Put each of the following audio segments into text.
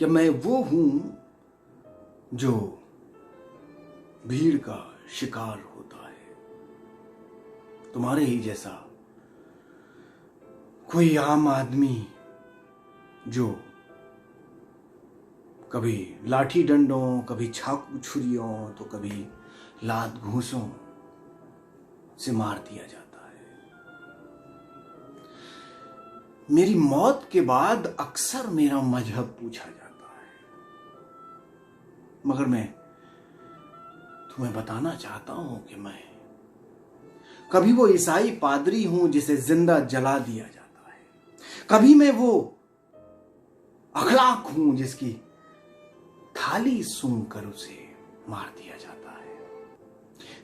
कि मैं वो हूं जो भीड़ का शिकार होता है। तुम्हारे ही जैसा कोई आम आदमी जो कभी लाठी डंडों, कभी चाकू छुरियों, तो कभी लात घूंसों से मार दिया जाता है। मेरी मौत के बाद अक्सर मेरा मजहब पूछा जाता है, मगर मैं तुम्हें बताना चाहता हूं कि मैं कभी वो ईसाई पादरी हूं जिसे जिंदा जला दिया जाता है, कभी मैं वो अखलाक हूं जिसकी थाली सूंघ कर उसे मार दिया जाता है,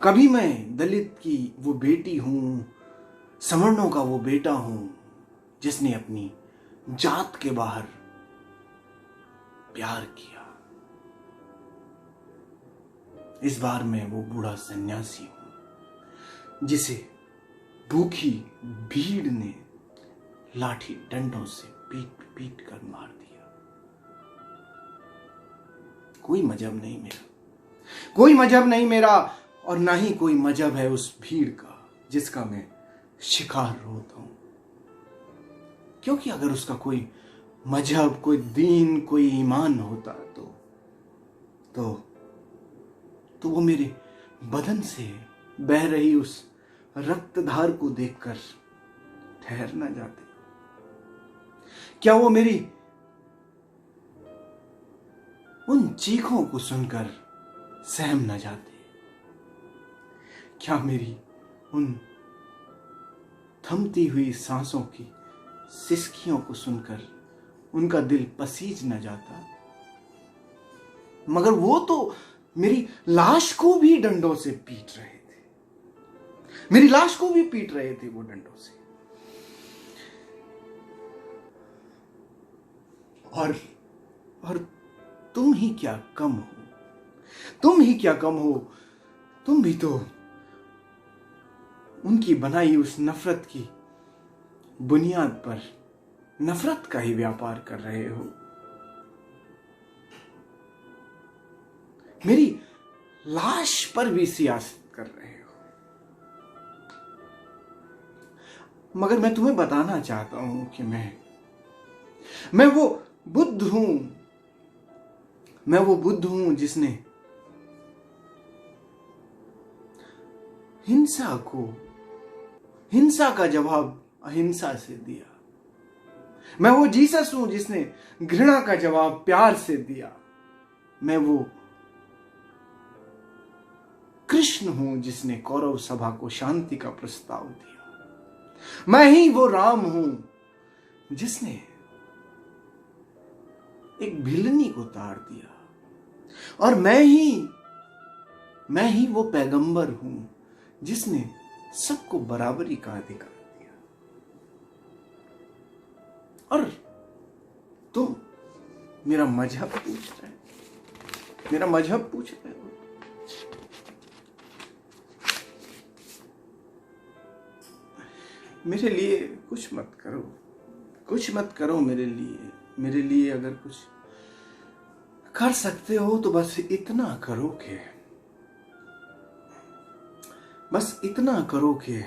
कभी मैं दलित की वो बेटी हूं, सवर्णों का वो बेटा हूं जिसने अपनी जात के बाहर प्यार किया। इस बार मैं वो बूढ़ा सन्यासी हूं जिसे भूखी भीड़ ने लाठी डंडों से पीट पीट कर मार दिया। कोई मजहब नहीं मेरा, कोई मजहब नहीं मेरा, और ना ही कोई मजहब है उस भीड़ का जिसका मैं शिकार होता हूं। क्योंकि अगर उसका कोई मजहब, कोई दीन, कोई ईमान होता तो वो मेरे बदन से बह रही उस रक्तधार को देखकर ठहर न जाते? क्या वो मेरी उन चीखों को सुनकर सहम न जाते? क्या मेरी उन थमती हुई सांसों की सिसकियों को सुनकर उनका दिल पसीज न जाता? मगर वो तो मेरी लाश को भी डंडों से पीट रहे थे, मेरी लाश को भी पीट रहे थे वो डंडों से। और तुम ही क्या कम हो, तुम ही क्या कम हो, तुम भी तो उनकी बनाई उस नफरत की बुनियाद पर नफरत का ही व्यापार कर रहे हो। मेरी लाश पर भी सियासत कर रहे हो। मगर मैं तुम्हें बताना चाहता हूं कि मैं वो बुद्ध हूं, मैं वो बुद्ध हूं जिसने हिंसा का जवाब अहिंसा से दिया। मैं वो जीसस हूं जिसने घृणा का जवाब प्यार से दिया। मैं वो कृष्ण हूं जिसने कौरव सभा को शांति का प्रस्ताव दिया। मैं ही वो राम हूं जिसने एक भिलनी को तार दिया। और मैं ही वो पैगंबर हूं जिसने सबको बराबरी का अधिकार दिया। और तुम मेरा मजहब पूछ रहे हो, मेरा मजहब पूछ रहे हो। मेरे लिए कुछ मत करो, कुछ मत करो मेरे लिए अगर कुछ कर सकते हो तो बस इतना करो कि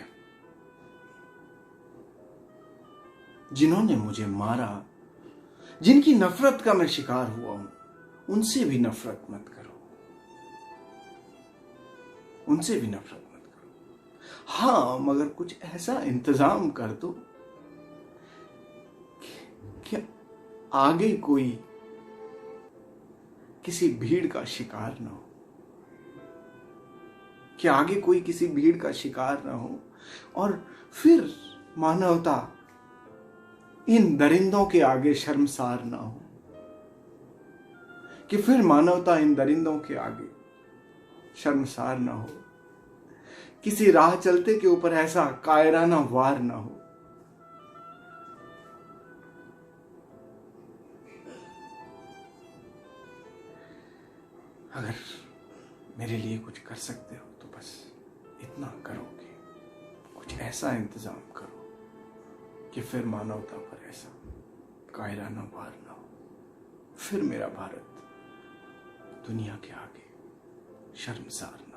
जिन्होंने मुझे मारा, जिनकी नफरत का मैं शिकार हुआ हूं, उनसे भी नफरत मत करो, उनसे भी नफरत मत करो। हाँ, मगर कुछ ऐसा इंतजाम कर दो कि आगे कोई किसी भीड़ का शिकार ना हो, कि आगे कोई किसी भीड़ का शिकार ना हो, और फिर मानवता इन दरिंदों के आगे शर्मसार ना हो, कि फिर मानवता इन दरिंदों के आगे शर्मसार ना हो, किसी राह चलते के ऊपर ऐसा कायराना वार ना हो। अगर मेरे लिए कुछ कर सकते हो तो बस इतना करो कि कुछ ऐसा इंतजाम करो कि फिर मानवता पर ऐसा कायराना वार ना हो, फिर मेरा भारत दुनिया के आगे शर्मसार